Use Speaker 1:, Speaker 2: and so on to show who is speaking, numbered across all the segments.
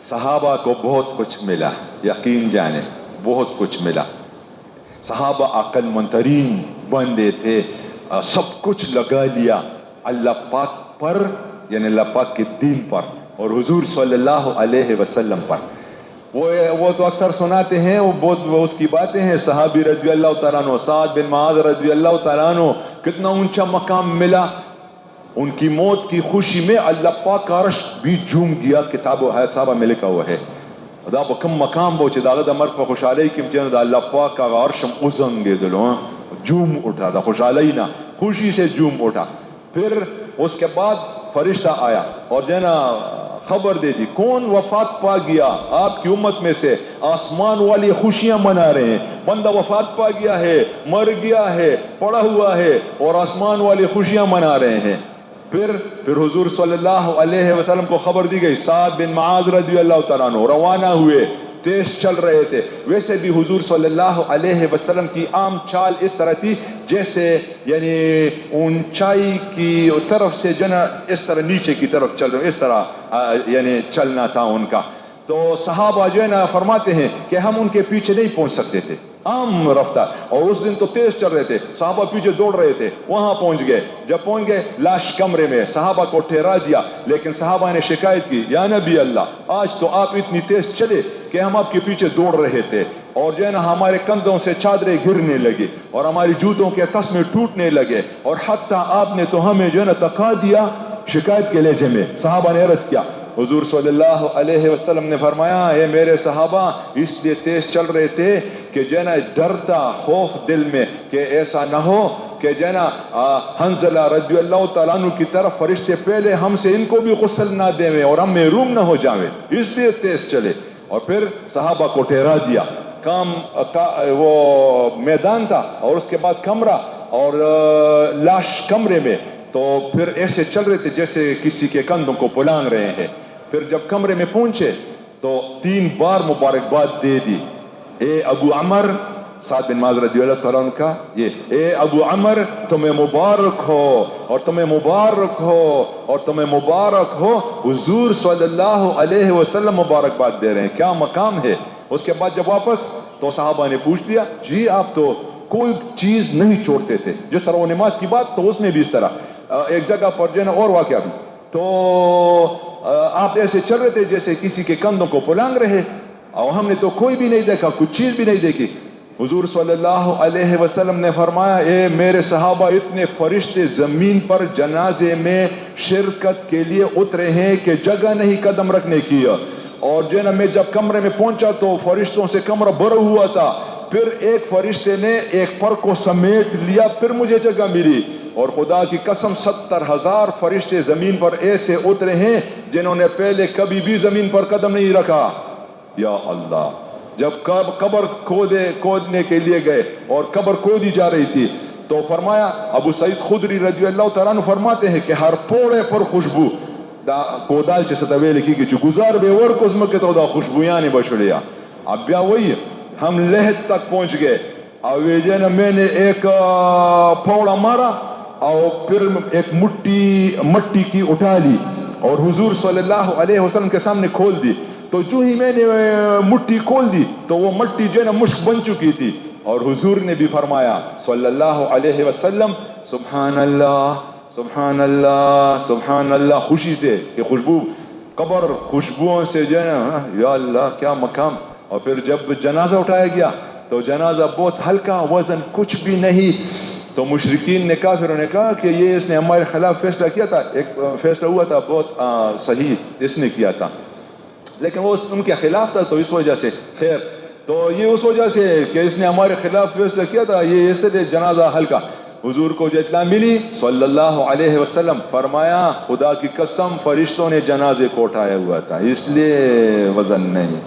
Speaker 1: صحابہ کو بہت کچھ ملا، یقین جانے بہت کچھ ملا. صحابہ عقل مندترین بندے تھے، سب کچھ لگا لیا اللہ پاک پر، یعنی اللہ پاک کے دین پر اور حضور صلی اللہ علیہ وسلم پر. وہ تو اکثر سناتے ہیں، وہ اس کی باتیں ہیں. صحابی رضی اللہ تعالیٰ عنہ سعد بن معاذ رضی اللہ تعالیٰ عنہ کتنا اونچا مقام ملا. ان کی موت کی خوشی میں اللہ پاک کا عرش بھی جھوم گیا. کتاب و حیات صحابہ میں لکھا ہوا ہے. دا بکم مقام بوچے داغ دا مرد پر خوشحالی کم چین دا اللہ پاک کا عرشم ازنگے دلو جھوم اٹھا، دا خوشحالی نہ خوشی سے جھوم اٹھا. پھر اس کے بعد فرشتہ آیا اور جنا خبر دے دی کون وفات پا گیا آپ کی امت میں سے. آسمان والی خوشیاں منا رہے ہیں، بندہ وفات پا گیا ہے، مر گیا ہے، پڑا ہوا ہے، اور آسمان والی خوشیاں منا رہے ہیں. پھر حضور صلی اللہ علیہ وسلم کو خبر دی گئی. سعد بن معاذ رضی اللہ تعالیٰ عنہ روانہ ہوئے، تیز چل رہے تھے. ویسے بھی حضور صلی اللہ علیہ وسلم کی عام چال اس طرح تھی جیسے یعنی اونچائی کی طرف سے جنا اس طرح نیچے کی طرف چل رہے، اس طرح یعنی چلنا تھا ان کا. تو صحابہ جو ہے نا فرماتے ہیں کہ ہم ان کے پیچھے نہیں پہنچ سکتے تھے، عام رفتار. اور اس دن تو تیز چل رہے تھے، صحابہ پیچھے دوڑ رہے تھے. وہاں پہنچ گئے. جب پہنچ گئے لاش کمرے میں صحابہ کو ٹھہرا دیا. لیکن صحابہ نے شکایت کی، یا نبی اللہ آج تو آپ اتنی تیز چلے کہ ہم آپ کے پیچھے دوڑ رہے تھے اور جو ہے نا ہمارے کندھوں سے چادریں گرنے لگی اور ہماری جوتوں کے تسمے ٹوٹنے لگے، اور حتیٰ آپ نے تو ہمیں جو ہے نا تکا دیا شکایت کے لہجے میں. صحابہ نے عرض کیا. حضور صلی اللہ علیہ وسلم نے فرمایا اے میرے صحابہ اس لیے تیز چل رہے تھے کہ جنا ڈرتا خوف دل میں کہ ایسا نہ ہو کہ جنا حنظلہ رضی اللہ تعالیٰ عنہ کی طرف فرشتے پہلے ہم سے ان کو بھی غسل نہ دیں اور ہم محروم نہ ہو جاویں، اس لیے تیز چلے. اور پھر صحابہ کو ٹھہرا دیا. وہ میدان تھا اور اس کے بعد کمرہ اور لاش کمرے میں. تو پھر ایسے چل رہے تھے جیسے کسی کے کندھوں کو پلانگ رہے ہیں. پھر جب کمرے میں پہنچے تو 3 بار مبارکباد دے دی. اے ابو عمر، سعد بن معاذ رضی اللہ تعالیٰ عنہ کا یہ، اے ابو عمر تمہیں مبارک ہو اور تمہیں مبارک ہو اور تمہیں مبارک ہو. حضور صلی اللہ علیہ وسلم مبارکباد دے رہے ہیں، کیا مقام ہے. اس کے بعد جب واپس تو صحابہ نے پوچھ لیا جی آپ تو کوئی چیز نہیں چھوڑتے تھے، جس طرح وہ نماز کی بات تو اس میں بھی اس طرح. ایک جگہ پر جو ہے نا اور واقعہ بھی تو آپ ایسے چل رہے تھے جیسے کسی کے کندھوں کو پلانگ رہے اور ہم نے تو کوئی بھی نہیں دیکھا، کچھ چیز بھی نہیں دیکھی. حضور صلی اللہ علیہ وسلم نے فرمایا اے میرے صحابہ اتنے فرشتے زمین پر جنازے میں شرکت کے لیے اترے ہیں کہ جگہ نہیں قدم رکھنے کی. اور جو ہے نا میں جب کمرے میں پہنچا تو فرشتوں سے کمرہ بھرا ہوا تھا. پھر ایک فرشتے نے ایک پر کو سمیٹ لیا، پھر مجھے جگہ ملی. اور خدا کی قسم 70,000 فرشتے زمین پر ایسے اترے ہیں جنہوں نے پہلے کبھی بھی زمین پر قدم نہیں رکھا. یا اللہ، جب قبر کھودنے کے لیے گئے اور قبر کھودی جا رہی تھی تو فرمایا، ابو سعید خدری رضی اللہ تعالیٰ عنہ فرماتے ہیں کہ ہر پوڑے پر خوشبو دا کودال سے ستوے لکھی کہ جو گزار بے ور کو زمکے تو دا خوشبویاں نے بچڑیا. اب بیا وہی ہم لہد تک پہنچ گئے. اویجن میں نے ایک پھوڑا مارا اور پھر ایک مٹی کی اٹھا لی اور حضور صلی اللہ علیہ وسلم کے سامنے کھول دی. تو جو ہی میں نے مٹی کھول دی تو وہ مٹی جو ہے نا مشک بن چکی تھی. اور حضور نے بھی فرمایا صلی اللہ علیہ وسلم سبحان اللہ سبحان اللہ سبحان اللہ، خوشی سے کہ خوشبو قبر خوشبوؤں سے جو ہے نا، یا اللہ کیا مقام. اور پھر جب جنازہ اٹھایا گیا تو جنازہ بہت ہلکا، وزن کچھ بھی نہیں. تو مشرکین نے کافروں نے کہا کہ یہ اس نے ہمارے خلاف فیصلہ کیا تھا. ایک فیصلہ ہوا تھا بہت صحیح اس نے کیا تھا، لیکن وہ ان کے خلاف تھا تو اس وجہ سے خیر. تو یہ اس وجہ سے کہ اس نے ہمارے خلاف فیصلہ کیا تھا، یہ اس سے جنازہ ہلکا. حضور کو جو اطلاع ملی صلی اللہ علیہ وسلم فرمایا خدا کی قسم فرشتوں نے جنازے کو اٹھایا ہوا تھا، اس لیے وزن نہیں.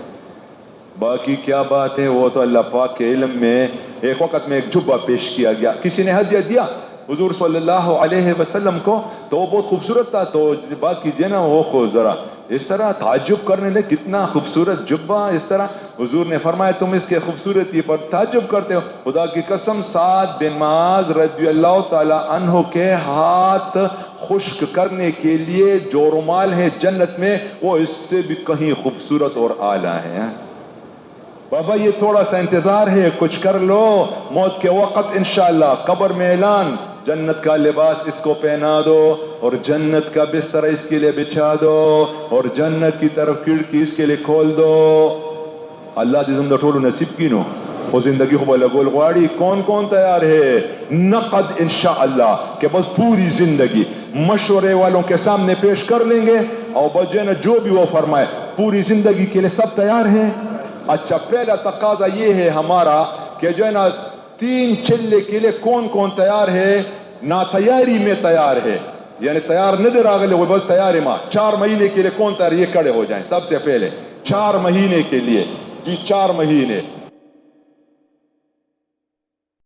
Speaker 1: باقی کیا بات ہے وہ تو اللہ پاک کے علم میں. ایک وقت میں ایک جبہ پیش کیا گیا، کسی نے ہدیہ دیا حضور صلی اللہ علیہ وسلم کو تو وہ بہت خوبصورت تھا. تو بات کیجیے نا وہ کو ذرا اس طرح تعجب کرنے لگے کتنا خوبصورت جبہ. اس طرح حضور نے فرمایا تم اس کے خوبصورتی پر تعجب کرتے ہو. خدا کی قسم سعد بن معاذ رضی اللہ تعالی عنہ کے ہاتھ خشک کرنے کے لیے جو رومال ہے جنت میں وہ اس سے بھی کہیں خوبصورت اور اعلیٰ ہے. بابا یہ تھوڑا سا انتظار ہے, کچھ کر لو, موت کے وقت انشاءاللہ قبر میں اعلان, جنت کا لباس اس کو پہنا دو اور جنت کا بستر اس کے لیے بچھا دو اور جنت کی طرف کھڑکی اس کے لیے کھول دو. اللہ دی زندہ ٹھولو نصیب کی نو وہ زندگی کو بولا گول غواڑی. کون کون تیار ہے نقد انشاءاللہ کہ بس پوری زندگی مشورے والوں کے سامنے پیش کر لیں گے اور بس جو ہے نا جو بھی وہ فرمائے پوری زندگی کے لیے سب تیار ہیں. اچھا پہلا تقاضا یہ ہے ہمارا کہ جو ہے نا 3 چلے کے لیے کون کون تیار ہے؟ نا تیاری میں تیار ہے, یعنی تیار نظر آگلے وہ بس تیار ہے. ماں 4 مہینے کے لیے کون تیار؟ یہ کھڑے ہو جائیں سب سے پہلے 4 مہینے کے لیے. جی 4 مہینے